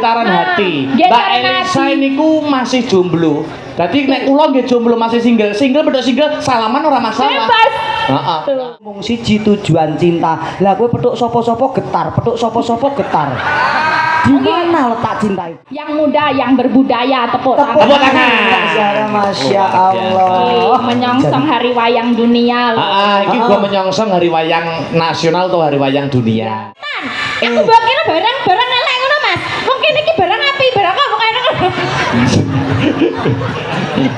getaran hati. Mbak Elisa niku masih jomblo. Dadi nek kula nggih jomblo masih single pedhot single salaman ora masalah. Bebas. Heeh. Mung siji tujuan cinta. Lah kowe petuk sapa-sapa getar, petuk sapa-sapa getar. Di mana letak cinta itu? Yang muda, yang berbudaya, tepuk tangan. Tepuk tangan. Masya Allah. Menyongsong hari wayang dunia. Iki gua menyongsong hari wayang nasional atau hari wayang dunia. Aku mbok kira barang-barang elek ngono, Mas. Mungkin iki barang api, barang apa kaya ngono.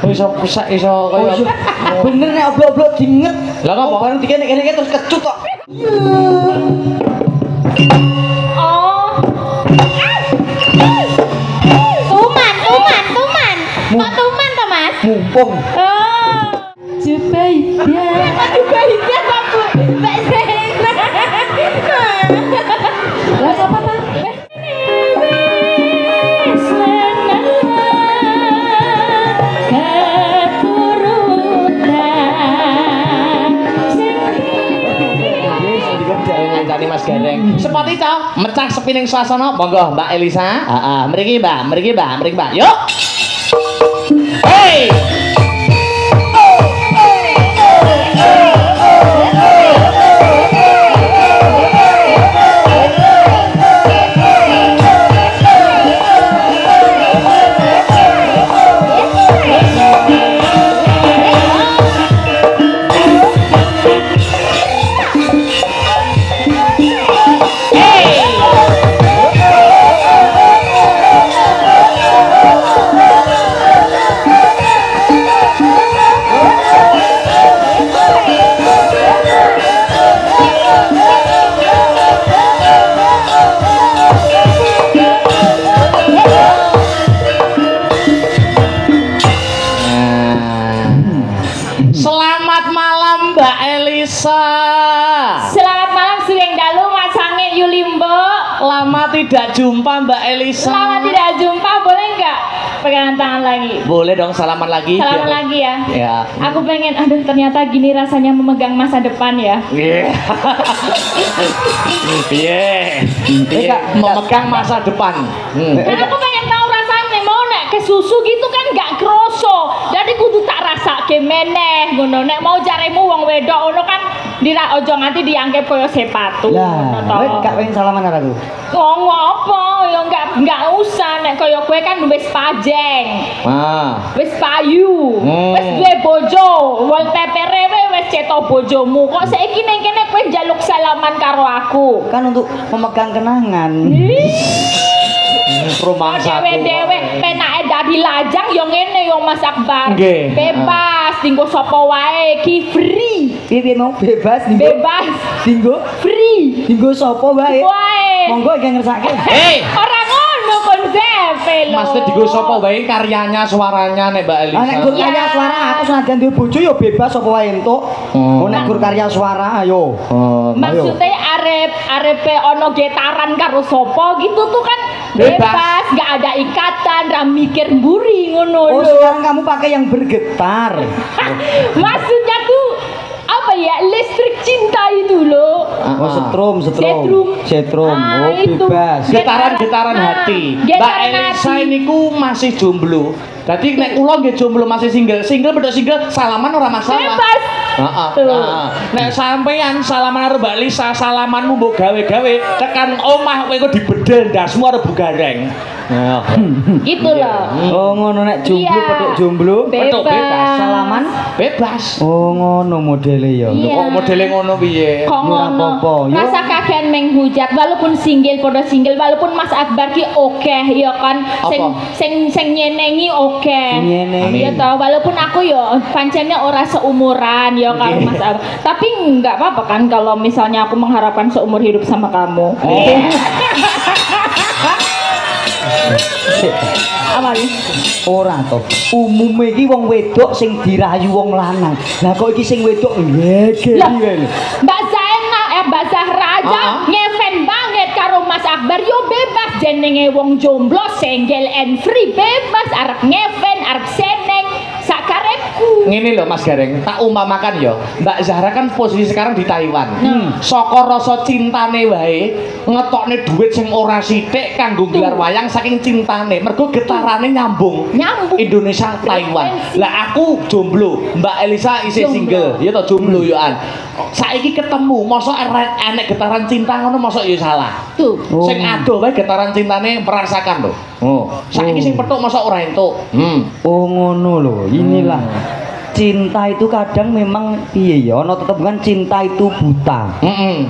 Iso kaya Bener nek oblok-oblok diinget. Lah kok bareng dikene-kene terus kecut kok. Oh. Tuman. Kok tuman to, Mas? Mumpung. Oh. Jubaida aku. Mbak Zena. Lah apa ta? Mas Gareng. Sepati to, mecah sepining swasana. Monggo Mbak Elisa. Heeh, mriki Mbak. Yuk. Hey. Selamat malam Sugeng Dalu Mas Hangit Yulimbo. Lama tidak jumpa Mbak Elisa. Lama tidak jumpa, boleh nggak pegangan tangan lagi? Boleh dong, salaman lagi. Salaman lagi ya. Ya. Aku pengen, aduh ternyata gini rasanya memegang masa depan ya. Iya. Iya. Memegang masa depan. Karena aku pengen tahu rasanya mau nek ke susu gitu kan nggak kroso. Jadi kudu tak rasa meneh ngono. Nek mau jaremu wong wedok ngono kan dira ojo nganti dianggap koyo sepatu. Lah, kowe gak pengen salaman karo aku. Ngomong apa? Ya enggak usah nek kaya kowe kan wis pajeng. Wis payu. Wis duwe bojo, wallpaper-e wis cetok bojomu. Kok saiki ning kene kowe njaluk salaman karo aku? Kan untuk memegang kenangan. Rumangsaku. Dewe-dewe penake dadi lajang yo ngene yo Mas Akbar. Nggih. Bebas dinggo sapa wae, ki free. Piye mau bebas dinggo? Bebas Dinggo free. dinggo sapa wae? Wae. Monggo iki ngersake. Ora ngono konsepe lho. Maksud digo sapa wae karyanya, suaranya nek Mbak Elisa. Nek gur karya suara aku senajan duwe bojo ya bebas sapa wae entuk. Nek gur karya suara ayo. Maksudnya arepe ono getaran karo sapa gitu tuh kan bebas, nggak ada ikatan, ra mikir mburi ngono Oh, lho. sekarang kamu pakai yang bergetar. Maksudnya tuh apa ya, listrik cinta itu loh. Oh, setrum. Setrum. Oh, itu. bebas. Getaran hati. Mbak Elisa niku masih jomblo. Dadi nek kula nggih jomblo masih single pedhot single salaman ora masalah. Bebas. Heeh. Nek sampean salaman karo Mbak Elisa, salamanmu mbok gawe-gawe tekan omah kowe kok dibedel ndasmu karo Bu Gareng. Gitu loh. Oh, ngono nek jomblo Iya. petuk jomblo, Petuk bebas. salaman Bebas. Oh, ngono modele ya. Iya. Kok modele ngono piye? Kok ngono. apa-apa, yo. Rasa kakean menghujat walaupun single podo single walaupun Mas Akbar ki oke ya kan sing nyenengi oke. Nyenengi. Ya toh walaupun aku yo pancene ora seumuran ya karo Mas Akbar. Tapi enggak apa-apa kan kalau misalnya aku mengharapkan seumur hidup sama kamu. Apa nih? Ora to. Umume iki wong wedok sing dirayu wong lanang. Lah kok iki sing wedok ngegeri wae. Mbak Zaina Mbak Zahra aja ngeven banget karo Mas Akbar yo bebas jenenge wong jomblo single and free bebas arep ngeven arep seneng sakarepku Ngene lho Mas Gareng, tak umpamakan ya. Mbak Zahra kan posisi sekarang di Taiwan. Saka rasa cintane wae ngetokne duit sing ora sithik kanggo gelar wayang saking cintane. Mergo getarane nyambung. Indonesia Taiwan. Lah aku jomblo, Mbak Elisa isih single. Ya to jomblo yo an. Saiki ketemu, mosok enek getaran cinta ngono mosok ya salah. Tuh. Sing adoh wae getaran cintane merasakan lho. Oh, saiki sing petuk mosok ora entuk. Oh ngono lho, inilah cinta itu kadang memang piye ya, ana tetep kan cinta itu buta.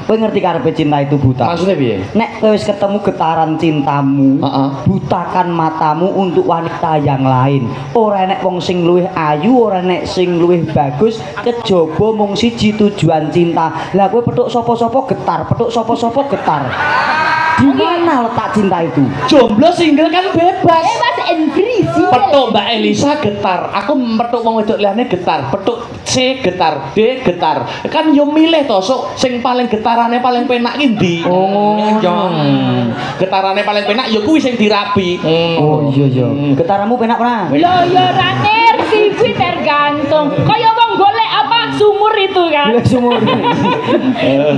Kowe ngerti karepe cinta itu buta? Maksudnya piye? Nek kowe wis ketemu getaran cintamu, butakan matamu untuk wanita yang lain. Ora enek wong sing luwih ayu, ora enek sing luwih bagus, kejaba mung siji tujuan cinta. Lah kowe petuk sapa-sapa getar, petuk sapa-sapa getar. Di mana letak cinta itu? Jomblo single kan bebas. Bebas and free sih. Petuk Mbak Elisa getar, aku petuk wong wedok liyane getar, petuk C getar, D getar. Kan yo milih to, sok sing paling getarane paling penak ki ndi? Oh, getarane paling penak ya kuwi sing dirapi. Oh iya iya. Getaramu penak ora? Lho ya ora ngerti kuwi tergantung. Kaya wong golek apa sumur itu kan. Golek sumur.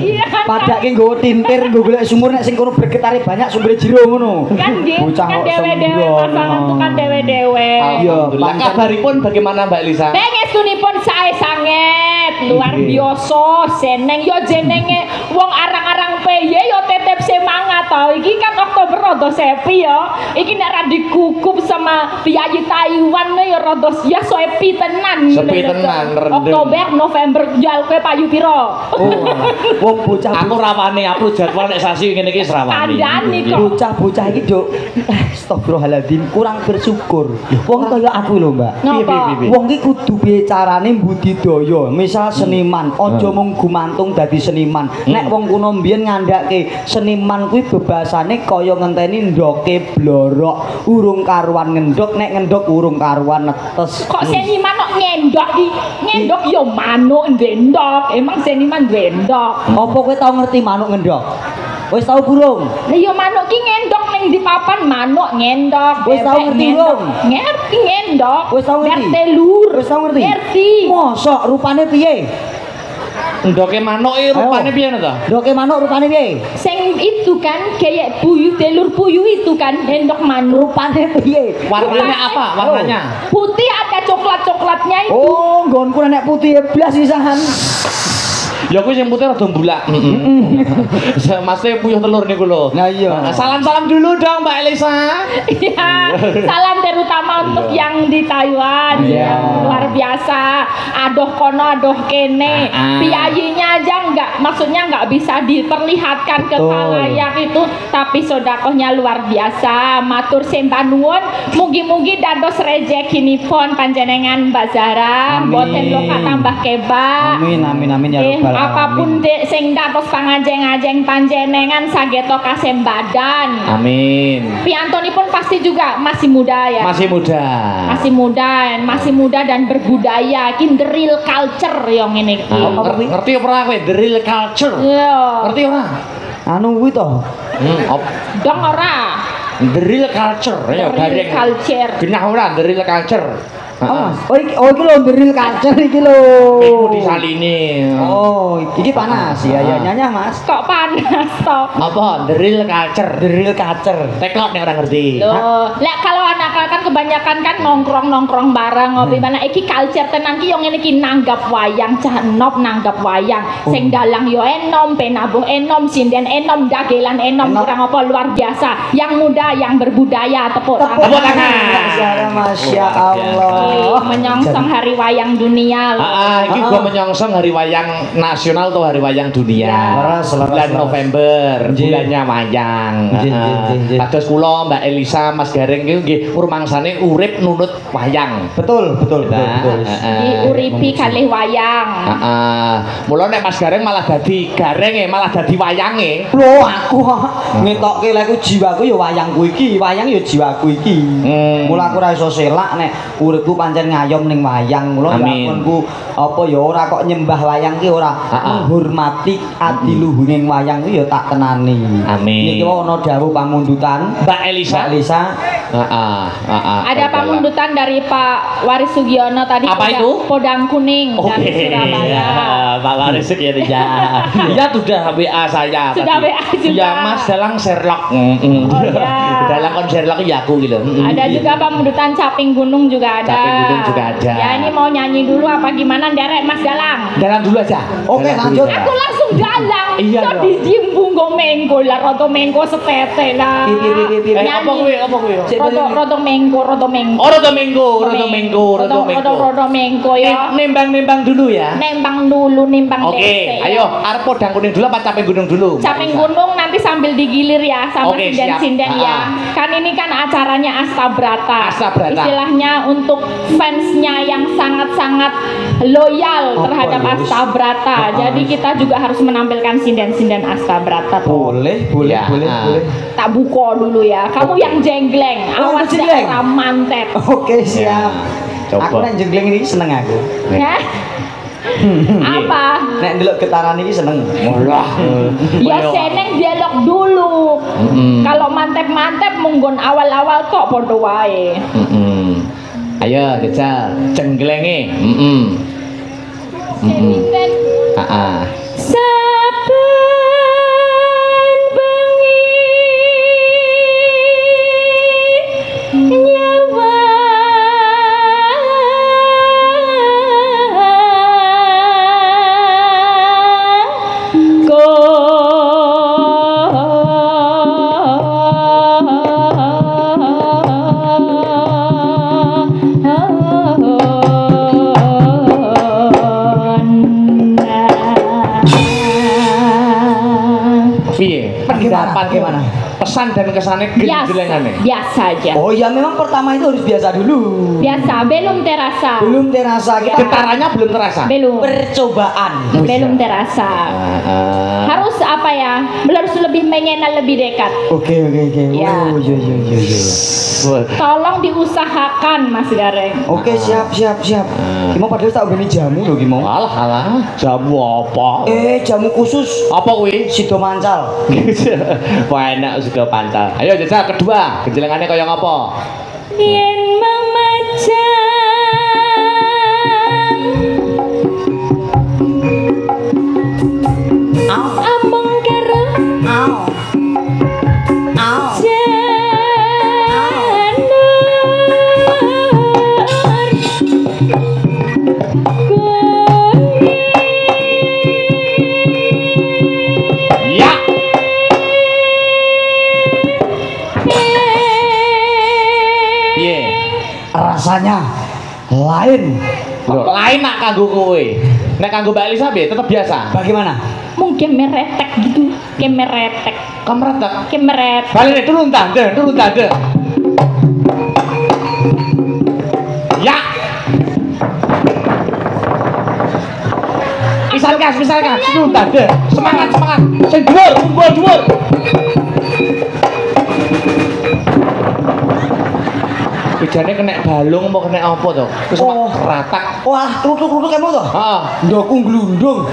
Iya kan. Padake nggo tintir nggo golek sumur nek sing kono bergetare banyak sumber jero ngono. Kan nggih. Bocah Kan kok dewe-dewe sembrono. pasangan tuh kan dewe-dewe. Iya, Alhamdulillah. Kabaripun bagaimana Mbak Elisa? Pengestunipun sae sanget, luar biasa, seneng yo jenenge wong arang-arang peye yo tetep semangat to. Iki kan Oktober rada sepi yo. Iki nek ra dikukup sama piyayi Taiwan yo rada ya sepi tenan. Sepi tenan, rendeng. Oktober, November jal kowe payu pira? Oh, wong bocah Aku rawane upload jadwal nek sasi ngene iki serawani. Kandhani kok. bocah iki Duk. Astagfirullahaladzim, kurang bersyukur. Wong kaya aku lho, Mbak. Ngapa? Wong iki kudu piye carane budidaya. Misal seniman, aja mung gumantung dadi seniman. Nek wong kuno mbiyen ngandhake seniman kuwi bebasane kaya ngenteni ndoke blorok, urung karuan ngendhok, nek ngendhok urung karuan netes. Kok seniman kok ngendok iki? Ngendok yo manuk ndendok. Emang seniman ndendok. Apa kowe tau ngerti manuk ngendhok? Wis tau burung? Lah yo manuk ki ngendok ning di papan manuk ngendok. Wis tau bebek ngerti ngendok. belum? Ngerti ngendok. Wis tau ngerti? Telur. Wis tau ngerti? Ngerti. Mosok rupane piye? Ndoke manuk iki rupane piye to? Ndoke manuk rupane piye? Sing itu kan kayak puyuh telur puyuh itu kan endok manuk. Rupane piye? Warnanya apa? Warnanya? Putih ada coklat-coklatnya itu. Oh, nggonku nek putih blas pisan. Ya kuwi sing putih rada mbulak. Masnya puyuh telur niku lho. Nah iya. Salam-salam dulu dong Mbak Elisa. Iya, salam terutama untuk yang di Taiwan yang luar biasa. Adoh kono, adoh kene. Piyayinya aja maksudnya nggak bisa diperlihatkan ke khalayak itu, tapi sodakohnya luar biasa. Matur sembah nuwun, mugi-mugi dados rezekinipun panjenengan Mbak Zahra, boten loka tambah kebak. Amin amin amin ya rabbal alamin. Apapun sing dados pangajeng-ajeng panjenengan sageta kasembadan. Amin. Piantonipun pasti juga masih muda ya. Masih muda. Masih muda dan berbudaya. Iki the real culture yang ini. Ngerti ora kowe the real culture? Iya. Ngerti ora? Anu kuwi to. Dong ora. The real culture ya The real gareng. culture. Genah ora the real culture. Oh iki lho deril kacer iki lho. Iku disalini. Oh, iki panas ya nyanya Mas. Kok panas toh? Apa? The real culture. Deril kacer. Teklok nek ora ngerti. Loh, lek kalau anak-anak kan kebanyakan kan nongkrong bareng ngopi mana iki culture tenan ki yo ngene iki nanggap wayang cah enop nanggap wayang sing dalang yo enom penabuh enom sinden enom dagelan enom kurang apa luar biasa yang muda yang berbudaya tepuk tangan. Tepuk tangan. Masya Allah. Menyongsong hari wayang dunia. Iki gua menyongsong hari wayang nasional atau hari wayang dunia. Bulan November, bulannya wayang. Kados kula Mbak Elisa, Mas Gareng iki nggih rumangsane urip nunut wayang. Betul. Diuripi kalih wayang. Mula nek Mas Gareng malah dadi garenge, malah dadi wayange. Lho aku ngetokke lek jiwaku ya wayangku iki, wayang ya jiwaku iki. Mula aku ora iso selak nek uripku pancen ngayom ning wayang. Mula lakonku apa ya ora kok nyembah wayang ki ora menghormati adiluhuring wayang ki ya tak tenani. Amin. Niki ana dawuh pamundutan Mbak Elisa. Ada pamundutan dari Pak Waris Sugiono tadi. Apa itu? Podang Kuning dari Surabaya. Pak Waris Sugiono ya. Ya sudah WA saya. Sudah WA juga. Ya Mas Dalang Sherlock. Oh ya. Dalang kon Sherlock ya aku gitu. Ada juga pamundutan Caping Gunung juga ada. Caping Gunung juga ada. Ya ini mau nyanyi dulu apa gimana derek Mas Dalang? Dalang dulu aja. Oke, lanjut. Aku langsung dalang. Iya, Tadi jimbung go mengko lah roto mengko setete lah. Apa kuwi? Apa kuwi? Roto mengko. Oh, roto mengko ya. Nembang dulu ya. Nembang dulu, nimbang Oke, ayo arep Podang Kuning dulu apa Caping Gunung dulu? Caping Gunung nanti sambil digilir ya sama Oke, sinden-sinden siap. ya. Kan ini kan acaranya Astabrata. Astabrata. Istilahnya untuk fansnya yang sangat-sangat loyal terhadap Astabrata. Jadi kita juga harus menampilkan sinden-sinden Astabrata. Boleh. Ya, Boleh. Tak buko dulu ya. Kamu yang jenggleng, Oh, awas jenggleng. daerah mantet. Oke, siap. Coba. Aku nek jengleng ini seneng aku. Ya. Apa? Nek ndelok getaran iki seneng. Murah. Ya seneng dialog dulu. Kalau mantep-mantep munggon awal-awal kok podo wae. Ayo jajal cenglenge. Saben bengi nyawa Piye? Pendapat gimana? Pesan dan kesannya geleng-gelengane. biasa aja. Oh ya, memang pertama itu harus biasa dulu. Biasa, belum terasa. Belum terasa kita Getarannya belum terasa. Belum. percobaan. Belum terasa. Harus apa ya? Harus lebih mengenal lebih dekat. Oke. Ya. Oh, iya. Tolong diusahakan Mas Gareng. Oke, siap. Gimana padahal tak gini jamu loh gimana? Alah, jamu apa? Jamu khusus Apa kuwi? Sido Mancal. Wah enak sudah pantal. Ayo jajal kedua, kejelengannya kaya ngapa? Yen mamacan Ambung karo Ya. Piye? Rasanya lain. Loh, lain nak kanggo kowe. Nek kanggo Mbak Elisa piye? Tetep biasa. Bagaimana? mungkin meretek gitu, kemeretek, Kemeretek. kemeret. Balik turun tanda. Ya. Misalkan, turun tanda. Semangat. Sing dhuwur, dhuwur. Bejane kena balung apa kena apa to? Terus ratak. Wah, tutuk-tutuk emo to? Heeh. Ndokku glundung.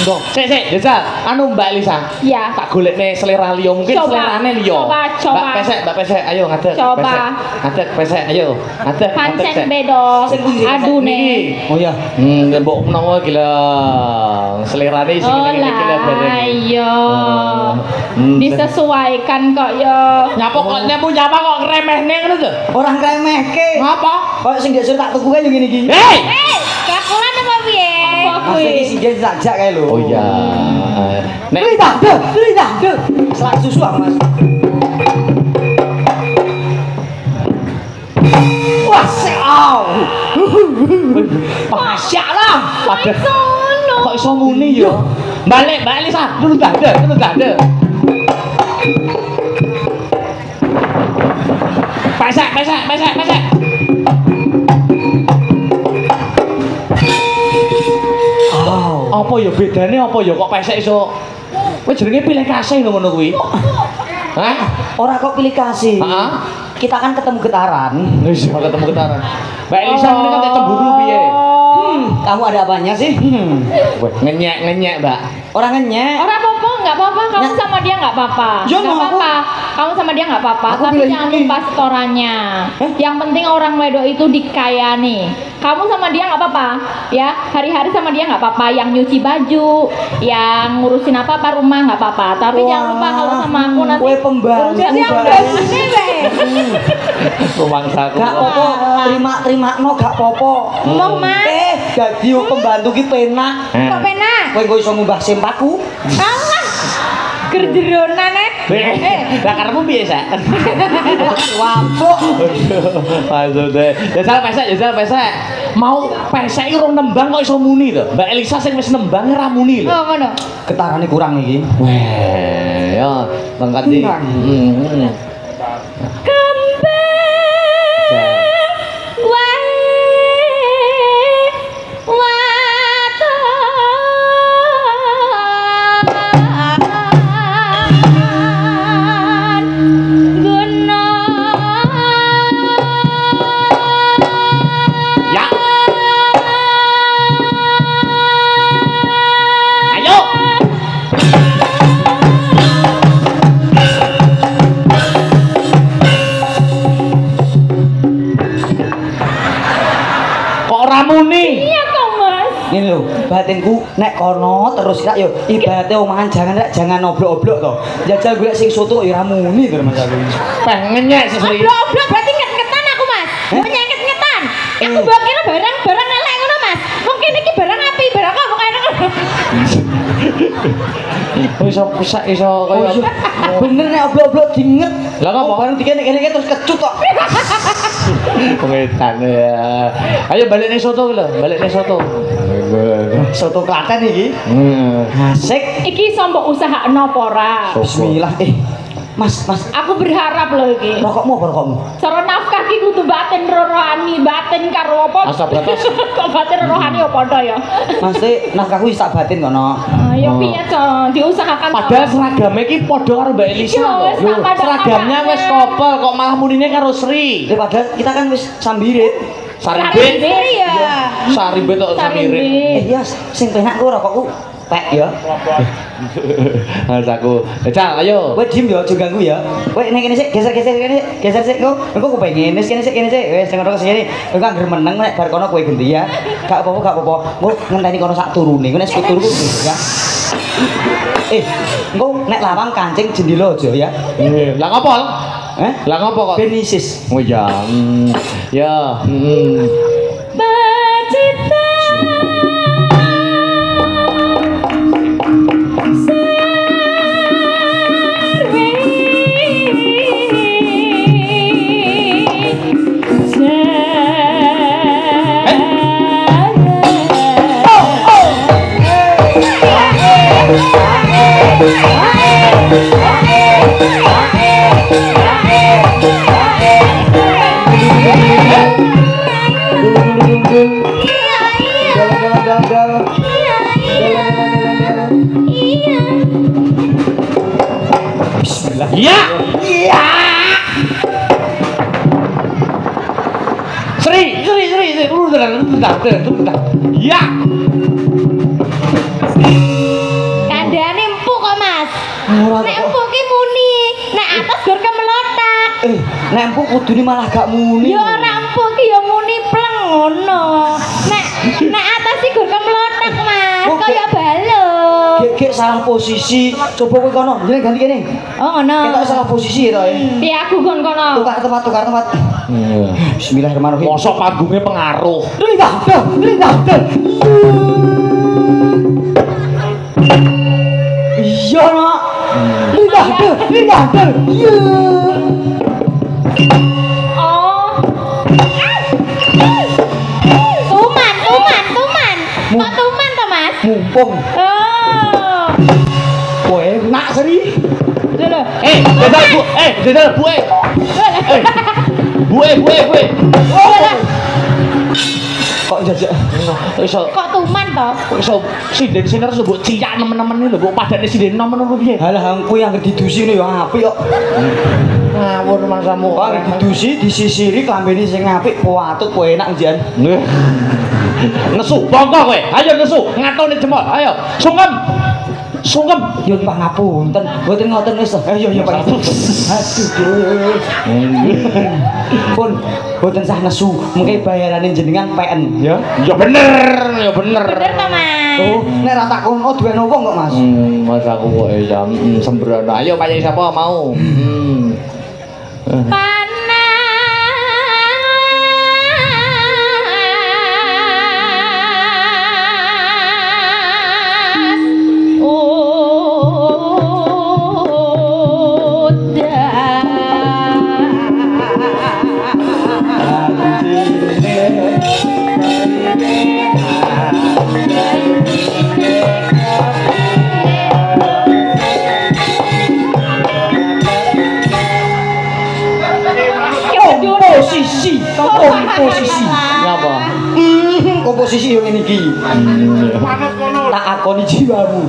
Ndok. Sik, jajal. Anu Mbak Elisa. Iya. Tak golekne selera liya, mungkin selerane liya. Coba. Mbak pesek, ayo ngadeg. Coba. Ngadeg pesek, ayo. Ngadeg. Pancen bedo. Adune. Oh iya. Mbok menawa iki lho. Selerane sing ngene iki lho bareng. Iya. Disesuaikan kok ya. Nyapa kok ngremehne ngono to? Orang kremehke. Ngapa? Kok sing desur tak tuku kae yo ngene iki. Hei! Kakulan apa piye? Apa Mas iki sing sajak kae lho. Oh iya. Nek Lita. Selak susu ah, Mas. Wah, seau. Pasya lah. Padahal Sono. kok iso muni ya? Balik, Mbak Elisa. Turun tanda. Pesek. Apa ya bedane apa ya kok pesek iso? Kowe jenenge pilih kasih lho ngono kuwi. Hah? Ora kok pilih kasih. Heeh. Kita kan ketemu getaran. Wis ketemu getaran. Mbak Elisa ini kan cemburu piye? Kamu ada apanya sih? Wah, ngenyek, Mbak. Orang ngenyek. Ora apa-apa nggak apa-apa. Kamu sama dia nggak apa-apa. Nggak apa-apa. Kamu sama dia nggak apa-apa. Tapi jangan lupa setorannya. Yang penting orang wedok itu dikayani. Kamu sama dia nggak apa-apa, ya. Hari-hari sama dia nggak apa-apa. Yang nyuci baju, yang ngurusin apa-apa rumah nggak apa-apa. Tapi jangan lupa kalau sama aku nanti. Kue pembantu. Jadi yang Rumah saku. Gak popo, terima no gak popo. Mau Mas. Jadi pembantu ki penak. Kok penak? Kowe engko iso ngumbah sempaku. Alah. Gerjeronan Lah karepmu piye sak? Wampuk. Maksudnya, jajal pesek. Mau pesek urung nembang kok iso muni to. Mbak Elisa sing wis nembang ra muni lho. Oh, ngono. Getarane kurang iki. Weh, ya mangkat iki. Muni. Iya kok Mas. Ngene lho, batinku nek kono terus rak yo ibarate omongan jangan oblok-oblok to. Jajal golek sing soto ya ra muni to Mas aku. Pengen nyek sesri. Oblok berarti nget-ngetan aku Mas. Nyeket-ngetan. Aku mbok kira barang elek ngono Mas. Mungkin iki barang api, barang apa kaya ngono. Iso pesak iso kaya bener nek oblok-oblok dinget. Lah kok bareng dikene-kene terus kecut kok. Pengetan ya. Ayo balik ning soto lho, balik ning soto. Soto Klaten iki. Asik. Iki sombok usahakno apa ora? Bismillah. Mas. Aku berharap loh iki. Rokokmu apa rokokmu? Cara nafkah ki kudu batin rohani, batin karo apa? Asabatas. Kok batin rohani apa padha ya? Mas nakahku wis tak batin kono. Ya piye to, diusahakan. Padahal seragame iki padha karo Mbak Elisa to. Seragamnya wis kopel kok malah munine karo Sri. Padahal kita kan wis sambirit. Saribet ya. Saribet tok samirit. Iya, sing penak ku rokokku pek ya. Mas aku. Cal, ayo. Kowe diem ya, aja ganggu ya. Kowe nek kene sik geser kene. Geser sik engko aku pengen kene sik. Wis sing ngono kesini. Kowe anggere meneng nek bar kono kowe ganti ya. Gak apa-apa. Engko ngenteni kono sak turune. Kowe nek sak turu ya. Engko nek lawang kancing jendela aja ya. Lah ngopo? Lah ngopo kok? Benisis. Oh ya. Ya. Bacita Bismillah. Iya. Sri. Bentar. Iya. Kandhane empuk kok Mas. Nek empuk ki muni, nek atas gur kemelotak. Nek empuk kudune malah gak muni. Ya ora empuk ki ya muni pleng ngono. Nek atas ki gur kemelotak Mas, kaya balon. Gek salah posisi. Coba kowe kono, jeneng ganti kene. Oh ngono. Kita salah posisi to. Piye aku kon kono. Tukar tempat. Bismillahirrahmanirrahim. Mosok panggungnya pengaruh. Lidah. Iya nak. Lidah. Iya. Oh. Tuman. Kok tuman to Mas? Mumpung. Oh. Kowe nak Sri. Lho. Jajal Bu. Bu. Kok jajak? Kok tuman to? Kok iso sinden siner iso mbok ciyak nemen-nemen lho, mbok padane sinden nemen ngono piye? Halah kowe yang didusi ya apik kok. Ngawur mangsamu. Kok didusi disisiri klambene sing apik, kuatut kowe enak njian. Nesu, bongko kowe. Ayo nesu, ngatone jempol. Ayo, sungkem. Sungkem. Yun pangapunten, mboten ngoten wis. Iya Pak. Aduh. Pun mboten sah nesu, mengke bayarane jenengan PN ya. Ya bener, ya bener. Bener to, Mas? Oh, nek ra takon duwe wong kok, Mas. Mas aku kok jam sembrono. Ayo pancen siapa mau? Komposisi. Ngapa? Komposisi yang ini iki. Tak akoni jiwamu.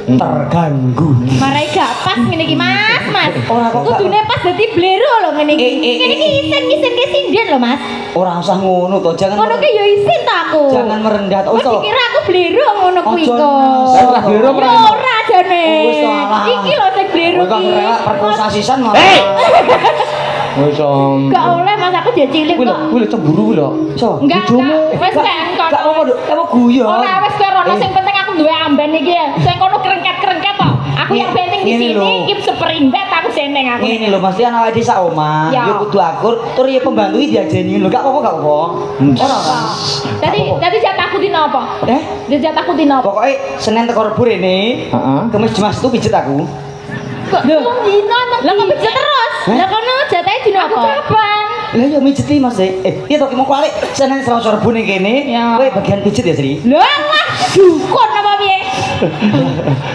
Terganggu. Marai gak pas ngene iki, Mas. Ora kok. Kudune pas dadi blero lho ngene iki. Ngene iki isin ke sinden lho, Mas. Ora usah ngono to, jangan. Ngono ki ya isin ta aku. Jangan merendah to. Wis dikira aku blero ngono kuwi kok. Ora blero ora jane. Wis to alah. Iki lho sing blero Kok iki. ngerelak perkosa sisan malah. Wis Gak oleh Mas aku dia cilik kok. kuwi lho cemburu lho. So, Enggak, wis kan gak apa kamu guyon. ora wis kowe rono sing penting aku duwe amben iki ya. Sing kono kerengket-kerengket kok. Aku yang penting di sini iki seperindet aku seneng aku. Ini lho mesti anak awake desa omah, Ya. yo kudu akur, tur ya pembantu diajeni lho, gak apa-apa gak apa. Ora. Tadi jatahku dina apa? Jatahku dina apa? Pokoknya Senin teko Rebo rene. Heeh. Kemis Jumat itu pijet aku. Kok dina lah kok pijet terus? Lah kono jatahe dina apa? Kapan? Lah yo mijeti Mas. Iya to ki mau kualik Senin Selasa Rebo ning kene. Ya. Kowe bagian pijet ya, Sri? Lah dukun apa piye?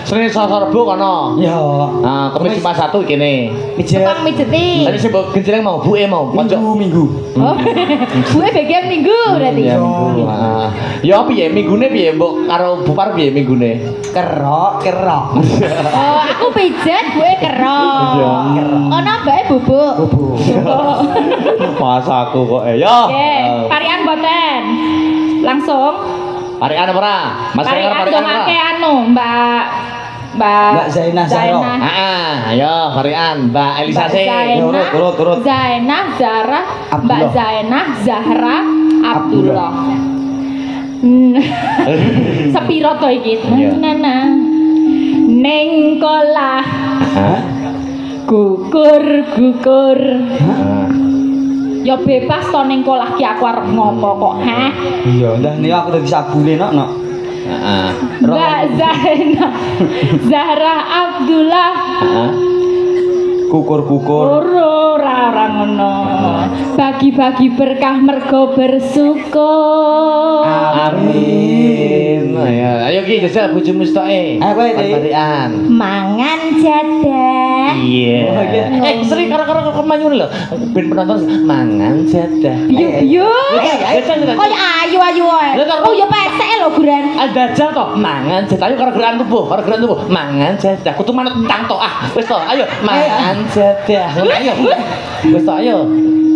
Senin Selasa Rebo kono. Ya. Nah, Kamis Jumat 1 kene. Pijet Tukang mijeti. Tadi sing genjreng mau buke mau pojok. Minggu. Oh. Gue bagian minggu berarti. Ya minggu. Heeh. Ya piye minggune piye mbok karo Bupar piye minggune? Kerok. Oh, aku pijet, gue kerok. Iya. Ono bae bubuk. Bubuk. Pas aku kok ya. Oke, parian boten. Langsung. Parian apa ora? Mas Rengar Parian parian dongake apa? anu, Mbak Zainah Zahra. Heeh, ayo parian Mbak Elisa Mbak sih. Zainah. Turut. Zainah Zahra, Mbak Abdullah. Zainah Zahra Abdullah. Sepiro to iki? Iya. Nana. Ning kolah Hah? gugur. Heeh. Ya bebas to ning kolah ki aku arep ngopo kok, heh. Iya, ndah nih aku dadi sabune nok. Heeh. Mbak Zainah Zahra Abdullah. Heeh. Kukur. Ora ngono. Bagi-bagi berkah mergo bersyukur. Amin. Ayo ki jajal bojomu stoke. Ayo kowe, Ti. Parian. Mangan jadah. Iya. Oh, iya. Sering karo-karo manyun lho. Ben penonton mangan jadah. Yo. Kaya ayu-ayu wae. Oh ya pesek lho guran. Dajal to, mangan jadah. Ayo karo gerakan tubuh, mangan jadah. Kudu manut entang to. Wis to, ayo mangan jadah. Ayo. Wis to, ayo.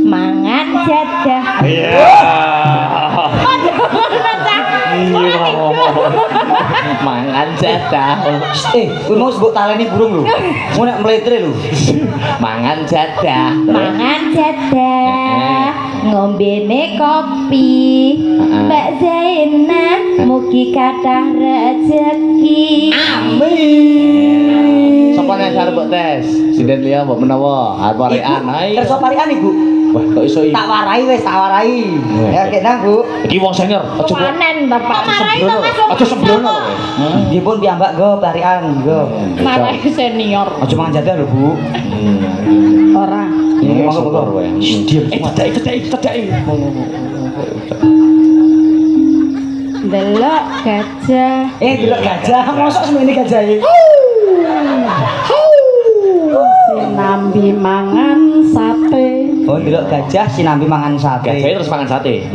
Mangan jadah. Iya. Mangan jadah. Kowe mau sebut taleni burung lho. Mau nek meletre lho. Mangan jadah. Mangan jadah. Ngombene kopi. Mbak Zainah mugi kathah rezeki. Amin. Sapa nek arep mbok tes? Sinden liya mbok menawa arep parian ae. Kerso parian Ibu. Wah, kok iso iki? Tak warai wis, tak warai. Ya kek nang, Bu. Iki wong senior, aja kok. Panen Bapak. Marai to Mas. Aja sembrono. Nggih pun piyambak go parian, go. Marai senior. Aja mangan jadah lho, Bu. Ora. Nggih, monggo. Diam. Tedaki. Delok gajah. Delok gajah, mosok semene gajah iki. Sinambi mangan sate. Oh, delok gajah sinambi mangan sate. Gajah terus mangan sate.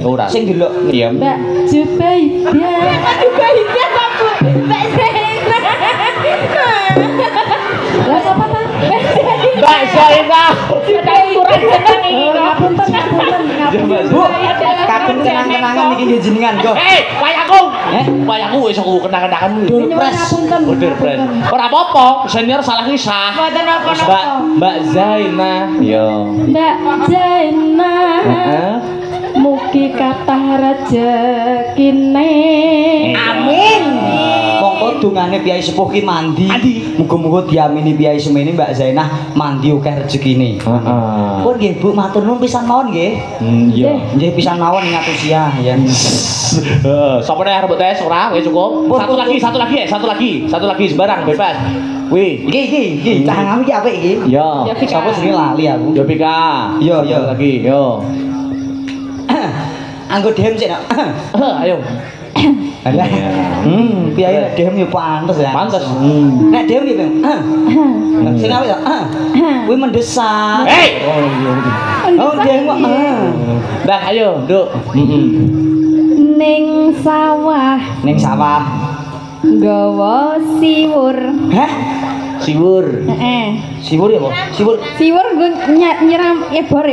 Ora. Sing delok. Iya. Mbak Jubaidah. Jubaidah apa? Mbak Zainah. Lah apa ta? Mbak Zainah. Sudah kurang jeneng iki. Ngapunten. Bu, kagem kenang-kenangan iki nggih jenengan kok. wayangku. Wayangku wis aku kenang-kenangan. Durpres. Durpres. Ora apa-apa, senior salah kisah. Mboten apa-apa. Mbak Zainah. Yo. Mbak Zainah. Mugi kathah rejekine. Amin. Monggo dongane Kyai Sepuh ki mandi. Muga-muga diamini Kyai semene Mbak Zainah mandi akeh rezekine. Heeh. Pun nggih Bu, matur nuwun pisan mawon nggih. Iya. Nggih pisan mawon ngatus ya. Sapa nek arep tes ora wis cukup. Satu lagi sembarang bebas. Wih, Iki cah ngami iki apik iki. yo. Sapa jenenge lali aku. Yo Pika. Yo. Lagi, yo. Anggo dem sik nak. Ayo. Alah. Piye nek dem yo pantes ya. Pantes. Nek dem iki, Bang. Sing apik to. Kuwi mendesak. Oh, dem kok. Dah, ayo, Nduk. Ning sawah Ning sawah. nggawa siwur. Hah? Siwur. Heeh. Siwur ya, Bu? Siwur. Siwur nggo nyiram ebor.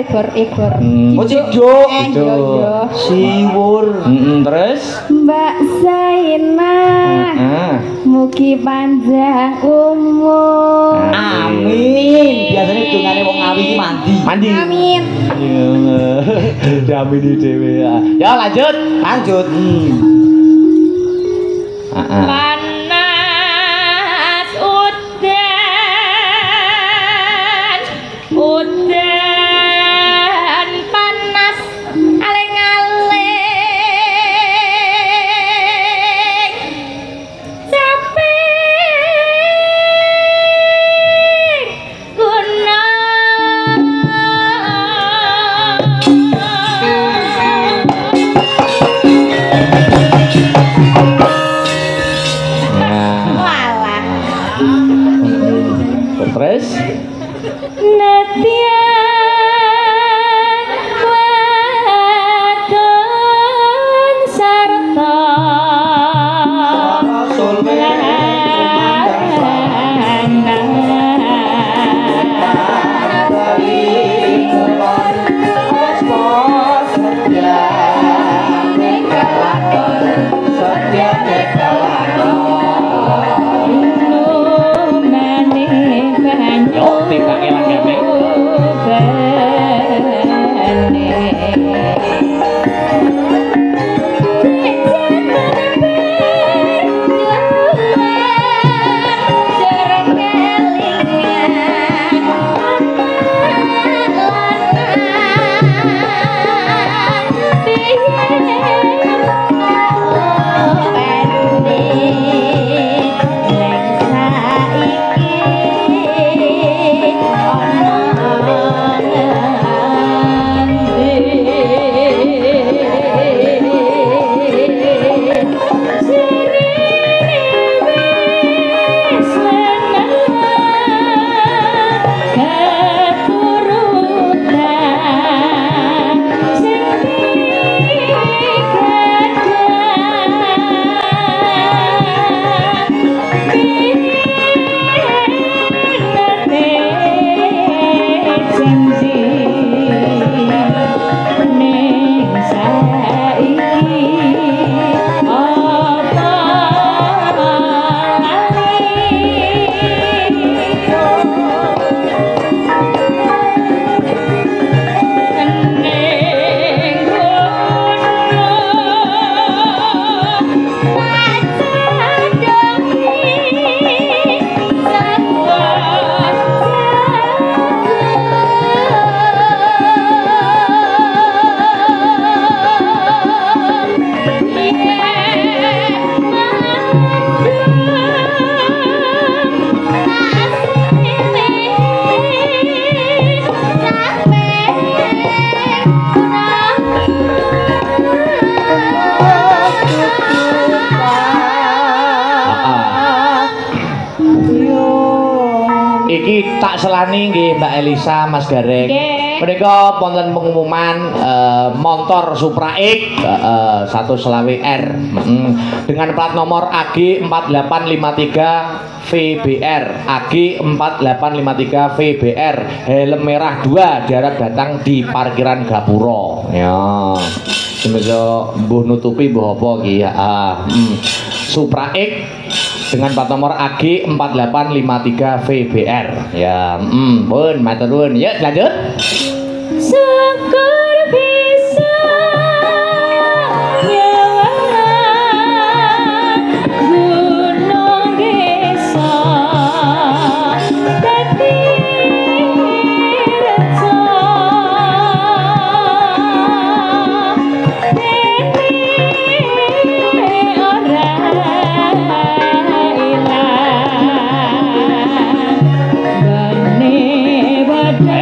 Oh, ciduk. Iya. Siwur. Terus? Mbak Zainah. Mugi panjang umur. Amin. Biasanya dungane wong ngawi iki mandi. Amin. Diamini dhewe ya. Ya lanjut. Lanjut. Panas udan panas aling-aling capek gunung. Walah. Terus? Nadya wadon sarta Tak selani nggih Mbak Elisa, Mas Gareng. Nggih. Menika wonten pengumuman motor Supra X 120R dengan plat nomor AG 4853 VBR AG 4853 VBR helm merah 2 diharap datang di parkiran Gapura ya semoga mbuh nutupi mbuh apa iki Supra X dengan plat nomor AG 4853 VBR ya pun matur nuwun ya lanjut syukur bisa nyawan gunung desa dadi reca dene ora ilang bane badang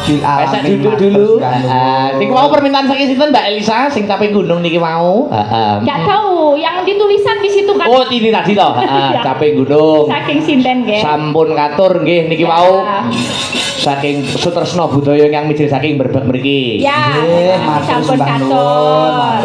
Besok duduk dulu. Niki mau permintaan saking sinten Mbak Elisa sing capek gunung niki mau. Enggak tahu, yang ditulisan di situ kan. Oh, ini tadi toh. Capek gunung. Saking sinten nggih. Sampun katur nggih niki mau. Saking Sutresna Budaya yang mijil saking Berbek mriki. Ya, sampun katur.